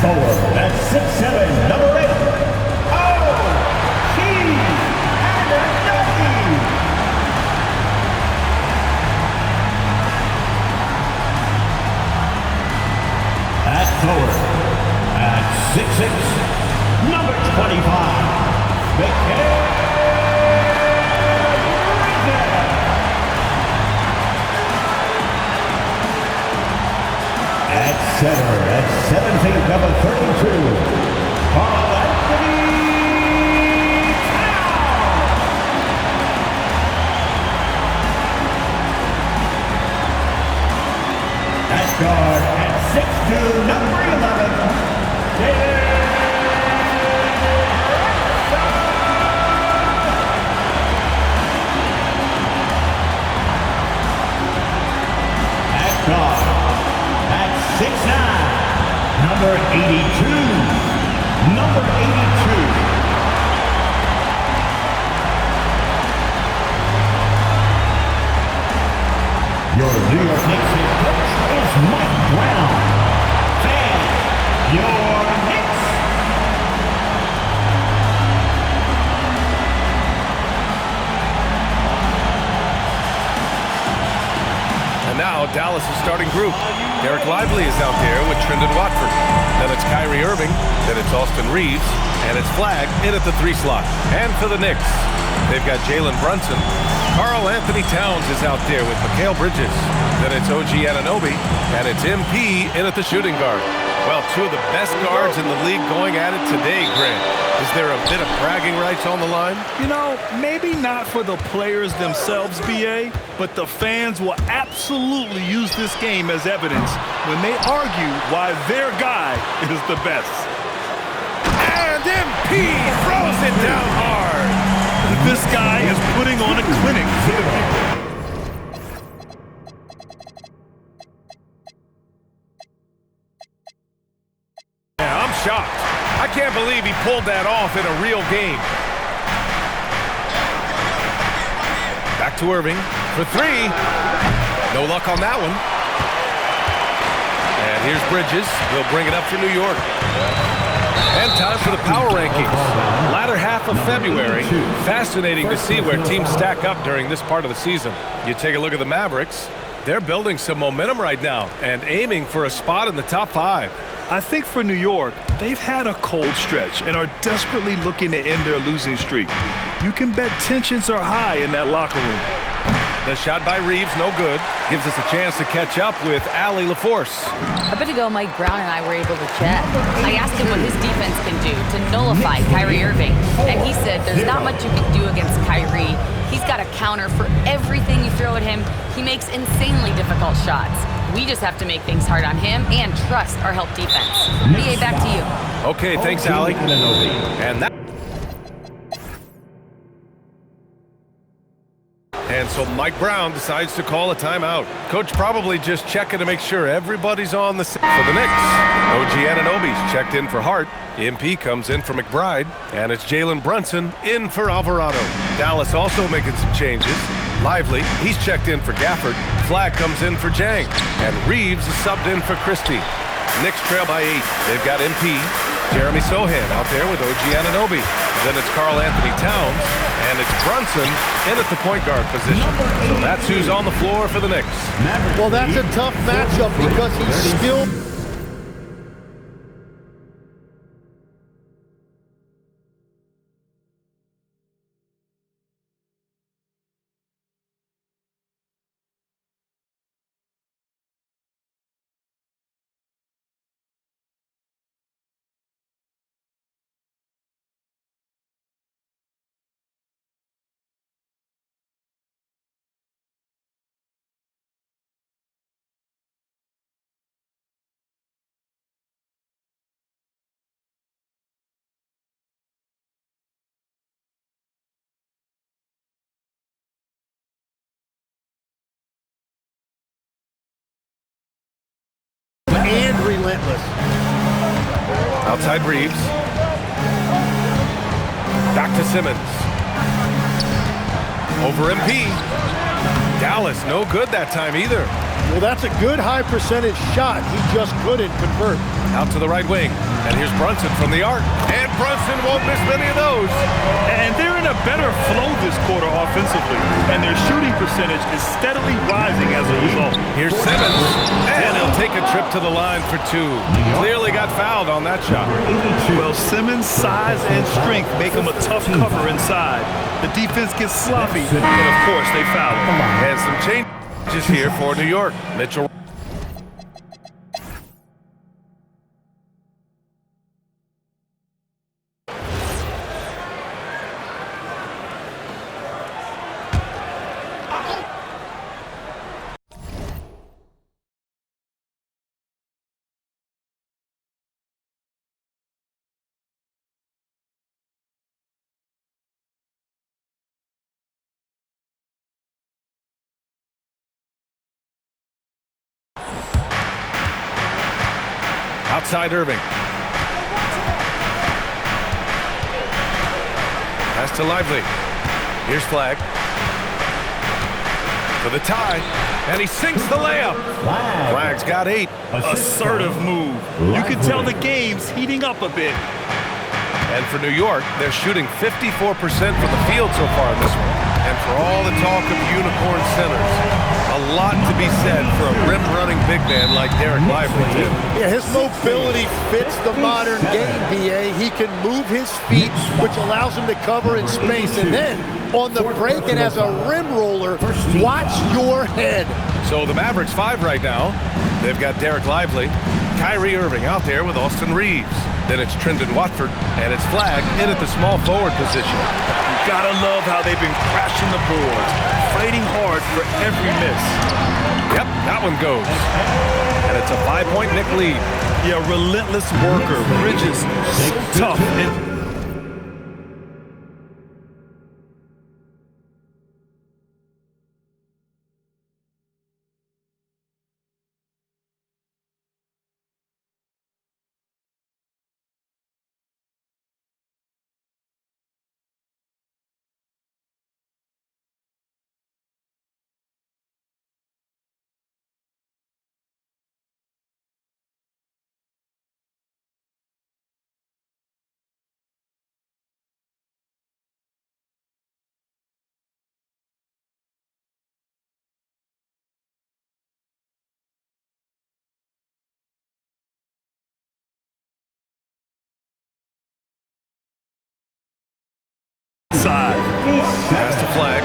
forward, at 6'7", number 8, at forward, at 6'6", number 25, Mikal Bridges. At center, at 7 feet, number 32, Karl-Anthony Towns. At guard, at 6'2", number 11, Jalen Brunson. At guard, at 6'9", number 82, number 82. Your New York Knicks head coach is Mike Brown. Fans, your Knicks. And now Dallas' starting group. Derek Lively is out there with Trendon Watford. Then it's Kyrie Irving. Then it's Austin Reeves. And it's Flagg in at the 3 slot. And for the Knicks, they've got Jalen Brunson. Karl-Anthony Towns is out there with Mikal Bridges. Then it's OG Anunoby. And it's MP in at the shooting guard. Well, 2 of the best guards in the league going at it today, Grant. Is there a bit of bragging rights on the line? You know, maybe not for the players themselves, BA, but the fans will absolutely use this game as evidence when they argue why their guy is the best. And MP throws it down hard. This guy is putting on a clinic. Yeah, I'm shocked. I can't believe he pulled that off in a real game. Back to Irving for 3. No luck on that one. And here's Bridges. He'll bring it up for New York. And time for the power rankings. Latter half of February. Fascinating to see where teams stack up during this part of the season. You take a look at the Mavericks. They're building some momentum right now and aiming for a spot in the top 5. I think for New York, they've had a cold stretch and are desperately looking to end their losing streak. You can bet tensions are high in that locker room. The shot by Reeves, no good. Gives us a chance to catch up with Allie LaForce. A bit ago, Mike Brown and I were able to chat. I asked him what his defense can do to nullify Kyrie Irving. And he said there's not much you can do against Kyrie. He's got a counter for everything you throw at him. He makes insanely difficult shots. We just have to make things hard on him and trust our help defense. BA, back to you. Okay, thanks, Allie. And so Mike Brown decides to call a timeout. Coach probably just checking to make sure everybody's on the same. For the Knicks, OG Anunoby's checked in for Hart. MP comes in for McBride. And it's Jalen Brunson in for Alvarado. Dallas also making some changes. Lively, he's checked in for Gafford. Flagg comes in for Jang. And Reeves is subbed in for Christie. Knicks trail by 8. They've got MP, Jeremy Sohan out there with OG Anunoby. Then it's Karl-Anthony Towns, and it's Brunson in at the point guard position. So that's who's on the floor for the Knicks. Well, that's a tough matchup because he's still... and relentless. Outside Reeves. Back to Simmons. Over MP. Dallas, no good that time either. Well, that's a good high percentage shot. He just couldn't convert. Out to the right wing. And here's Brunson from the arc. And Brunson won't miss many of those. And they're in a better flow this quarter offensively. And their shooting percentage is steadily rising as a result. Here's Simmons. And he'll take a trip to the line for two. Clearly got fouled on that shot. Well, Simmons' size and strength make him a tough cover inside. The defense gets sloppy, but of course they foul him. And some changes here for New York. Mitchell. Outside Irving. Pass to Lively. Here's Flag. For the tie. And he sinks the layup. Flag's got 8. Assertive move. You can tell the game's heating up a bit. And for New York, they're shooting 54% from the field so far in this one. And for all the talk of unicorn centers, a lot to be said for a rim-running big man like Dereck Lively did. Yeah, his mobility fits the modern game, B.A. He can move his feet, which allows him to cover in space. And then, on the break and as a rim roller, watch your head. So the Mavericks 5 right now. They've got Dereck Lively, Kyrie Irving out there with Austin Reeves. Then it's Trendon Watford, and it's Flag in at the small forward position. You gotta love how they've been crashing the boards, fighting hard for every miss. Yep, that one goes. And it's a 5-point Knick lead. Yeah, relentless worker. Bridges, so tough. And side. Pass to Flag.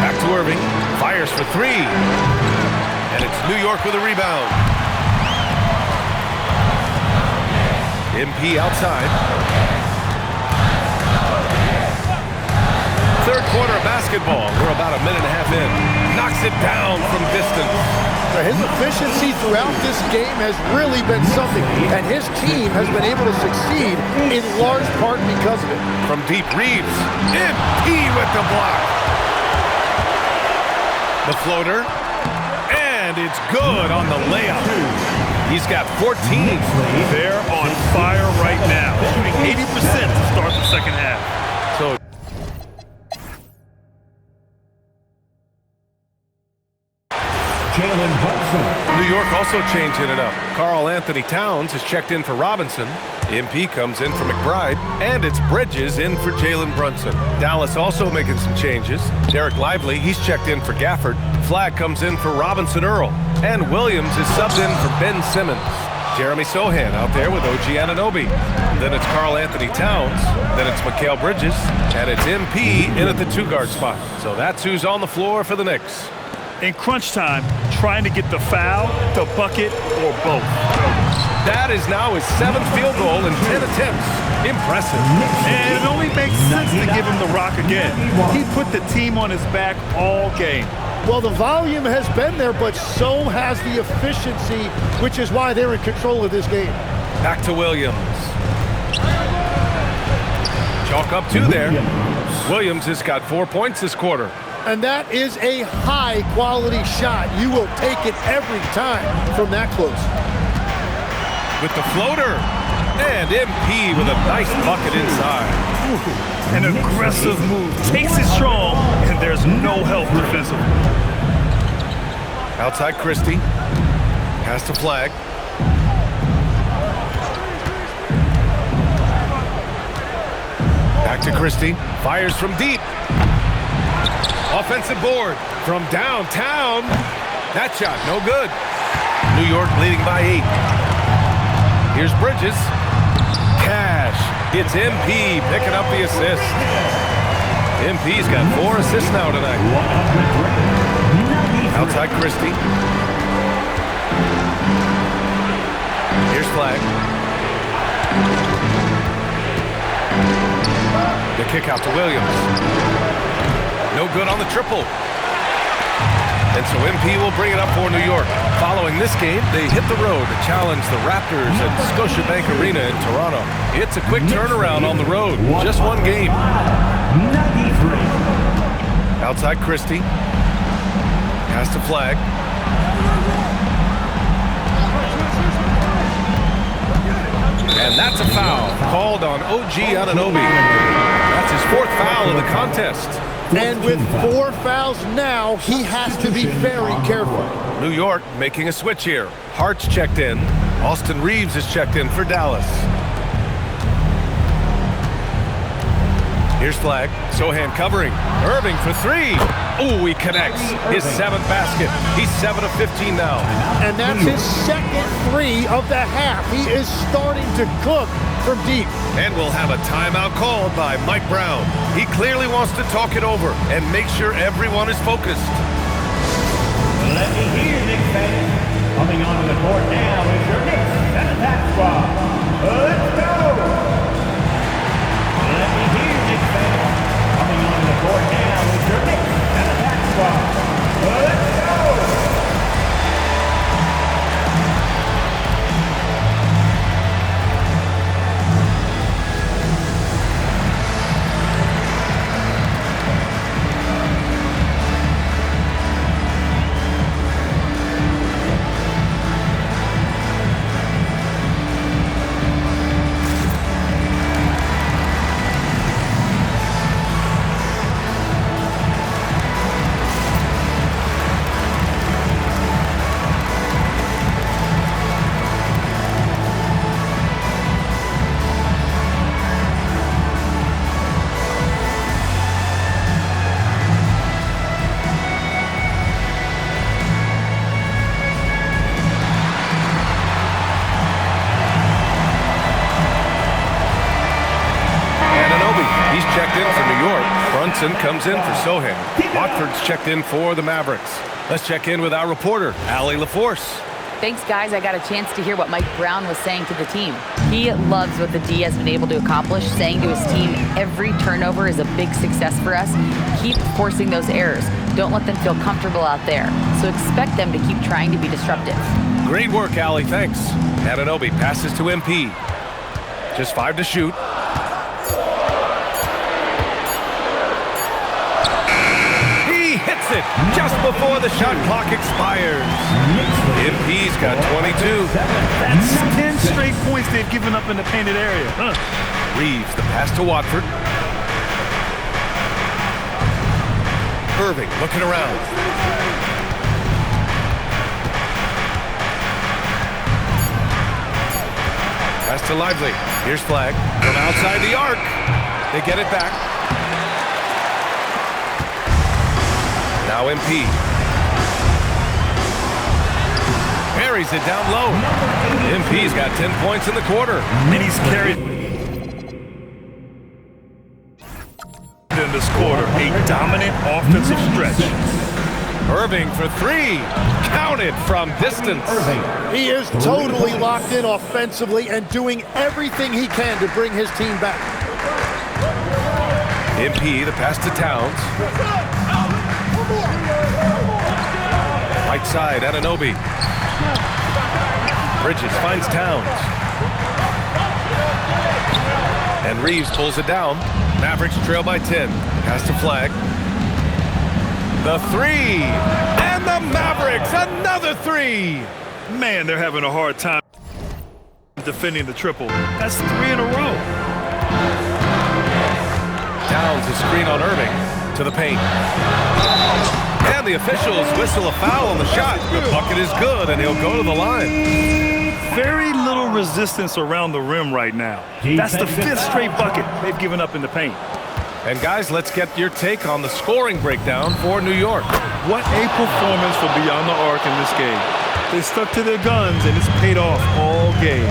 Back to Irving. Fires for 3. And it's New York with a rebound. MP outside. Third quarter of basketball. We're about a minute and a half in. Knocks it down from distance. His efficiency throughout this game has really been something, and his team has been able to succeed in large part because of it. From deep, Reeves. MP with the block. The floater. And it's good on the layup. He's got 14. They're on fire right now, shooting 80% to start the second half. So Jalen Brunson. New York also changing it up. Karl Anthony Towns has checked in for Robinson. MP comes in for McBride. And it's Bridges in for Jalen Brunson. Dallas also making some changes. Dereck Lively, he's checked in for Gafford. Flag comes in for Robinson Earl. And Williams is subbed in for Ben Simmons. Jeremy Sohan out there with OG Anunoby. Then it's Karl Anthony Towns. Then it's Mikal Bridges. And it's MP in at the 2-guard spot. So that's who's on the floor for the Knicks. In crunch time, trying to get the foul, the bucket, or both. That is now his 7th field goal in 10 attempts. Impressive. And it only makes sense to give him the rock again. He put the team on his back all game. Well, the volume has been there, but so has the efficiency, which is why they're in control of this game. Back to Williams. Chalk up 2 there. Williams has got 4 points this quarter. And that is a high-quality shot. You will take it every time from that close. With the floater. And MP with a nice bucket inside. An aggressive move. Takes it strong, and there's no help defensively. Outside Christie. Pass to Flag. Back to Christie. Fires from deep. Offensive board from downtown. That shot, no good. New York leading by 8. Here's Bridges. Cash. It's MP picking up the assist. MP's got 4 assists now tonight. Outside Christie. Here's Flag. The kick out to Williams. No good on the triple. And so MP will bring it up for New York. Following this game, they hit the road to challenge the Raptors at Scotiabank Arena in Toronto. It's a quick turnaround on the road. Just one game. 93. Outside Christie. Pass to Flag. And that's a foul called on OG Anunoby. That's his 4th foul of the contest. And with 4 fouls now, he has to be very careful. New York making a switch here. Hart's checked in. Austin Reeves is checked in for Dallas. Here's Flag. Sohan covering. Irving for 3. Ooh, he connects. His 7th basket. He's 7 of 15 now. And that's his 2nd 3 of the half. He is starting to cook from deep. And we'll have a timeout called by Mike Brown. He clearly wants to talk it over and make sure everyone is focused. Let me hear Knicks fans. Coming onto the court now is your Knicks and attack squad. Let's go! Let me hear Knicks fans. Coming onto the court now is your Knicks and attack squad. Let's go! Comes in for Sohan. Watford's checked in for the Mavericks. Let's check in with our reporter, Allie LaForce. Thanks, guys. I got a chance to hear what Mike Brown was saying to the team. He loves what the D has been able to accomplish, saying to his team, every turnover is a big success for us. Keep forcing those errors. Don't let them feel comfortable out there. So expect them to keep trying to be disruptive. Great work, Allie. Thanks. Anunoby passes to MP. Just 5 to shoot. It just before the shot clock expires. MP's got 22. That's 10 straight points they've given up in the painted area. Reeves, the pass to Watford. Irving looking around. Pass to Lively. Here's Flag from outside the arc. They get it back. Now MP. Carries it down low. MP's got 10 points in the quarter. And he's carried in this quarter. A dominant offensive stretch. Irving for 3. Counted from distance. He is totally locked in offensively and doing everything he can to bring his team back. MP, the pass to Towns. Right side, Anunoby. Bridges finds Towns. And Reeves pulls it down. Mavericks trail by 10. Pass to Flag. The 3. And the Mavericks, another 3. Man, they're having a hard time. defending the triple. That's 3 in a row. Downs a screen on Irving to the paint. And the officials whistle a foul on the shot. The bucket is good, and he'll go to the line. Very little resistance around the rim right now. That's the 5th straight bucket they've given up in the paint. And guys, let's get your take on the scoring breakdown for New York. What a performance for Beyond the Arc in this game. They stuck to their guns, and it's paid off all game.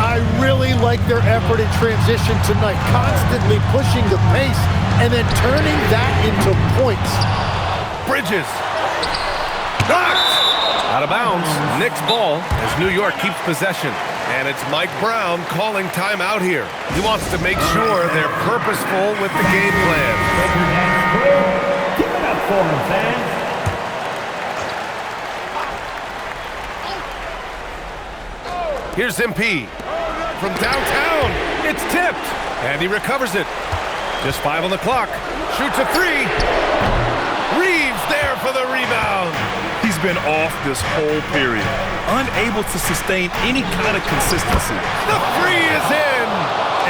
I really like their effort in transition tonight, constantly pushing the pace and then turning that into points. Bridges. Knocked! Out of bounds. Knicks ball as New York keeps possession. And it's Mike Brown calling timeout here. He wants to make sure they're purposeful with the game plan. Lakers and score. Give it up for him, fans. Here's MP. From downtown, it's tipped. And he recovers it. Just 5 on the clock. Shoots a 3. Reeves there for the rebound. He's been off this whole period, unable to sustain any kind of consistency. The 3 is in.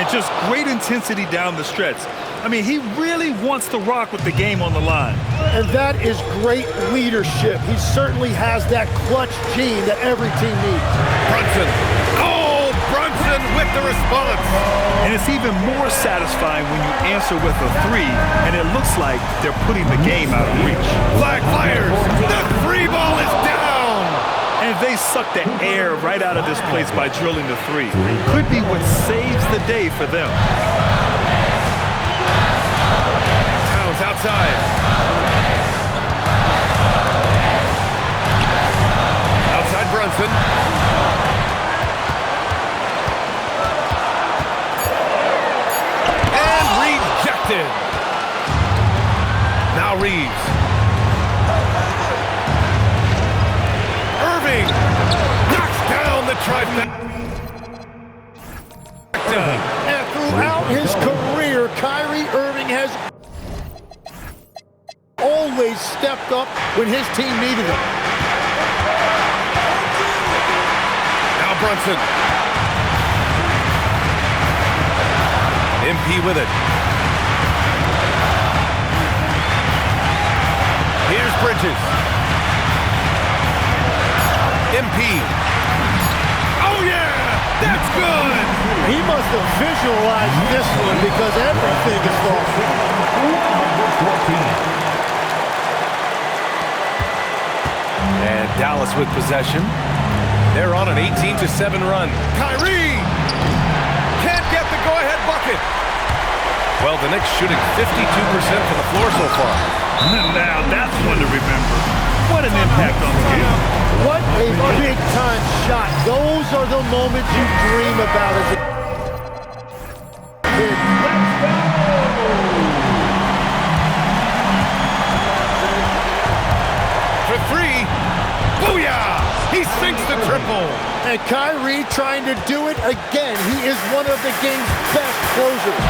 And just great intensity down the stretch. I mean, he really wants to rock with the game on the line. And that is great leadership. He certainly has that clutch gene that every team needs. Brunson. Oh, Brunson with the response. And it's even more satisfying when you answer with a 3, and it looks like they're putting the game out of reach. Flag fires. The 3 ball is down. And they suck the air right out of this place by drilling the 3. Could be what saves the day for them. Towns outside. Outside Brunson. And rejected. Now Reeves. Irving knocks down the trifecta. And throughout his career, Kyrie Irving has always stepped up when his team needed him. Now Brunson. MP with it. Here's Bridges. MP. Oh yeah! That's good! He must have visualized this one because everything is falling. And Dallas with possession. They're on an 18-7 run. Kyrie can't get the go-ahead bucket. Well, the Knicks shooting 52% from the floor so far. Now that's one to remember. What an impact on the game. What a big-time shot. Those are the moments you dream about as a kid. For 3. Booyah! He sinks the triple. And Kyrie trying to do it again. He is one of the game's best closers.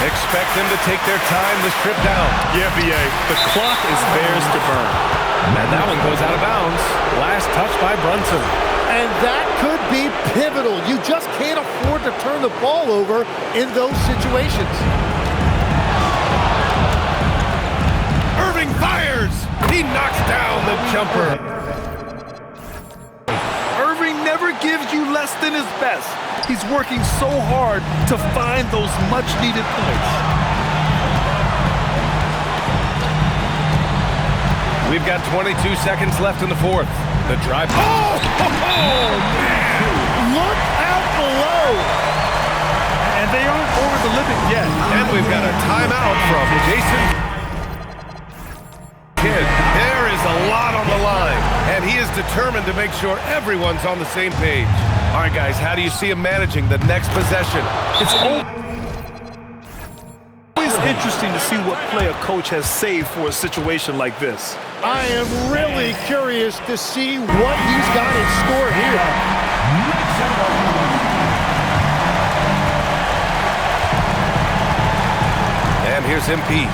Expect them to take their time this trip down. Yeah, B.A., the clock is theirs to burn. And that one goes out of bounds. Last touch by Brunson. And that could be pivotal. You just can't afford to turn the ball over in those situations. Irving fires. He knocks down the jumper. Irving never gives you less than his best. He's working so hard to find those much-needed points. We've got 22 seconds left in the 4th. The drive. Oh, man! Look out below. And they aren't over the limit yet. And we've got a timeout from Jason Kidd. There is a lot on the line, and he is determined to make sure everyone's on the same page. All right, guys, how do you see him managing the next possession? It's always interesting to see what play a coach has saved for a situation like this. I am really curious to see what he's got in store here. And here's MP.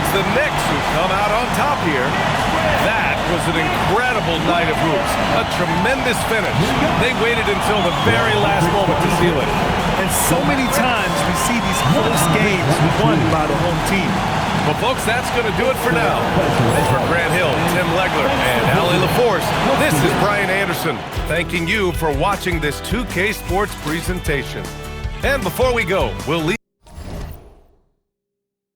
it's the Knicks who come out on top here. That was an incredible night of hoops. A tremendous finish. They waited until the very last moment to seal it. And so many times we see these close games won by the home team. Well, folks, that's going to do it for now. For Grant Hill, Tim Legler, and Allie LaForce, this is Brian Anderson, thanking you for watching this 2K Sports presentation. And before we go, we'll leave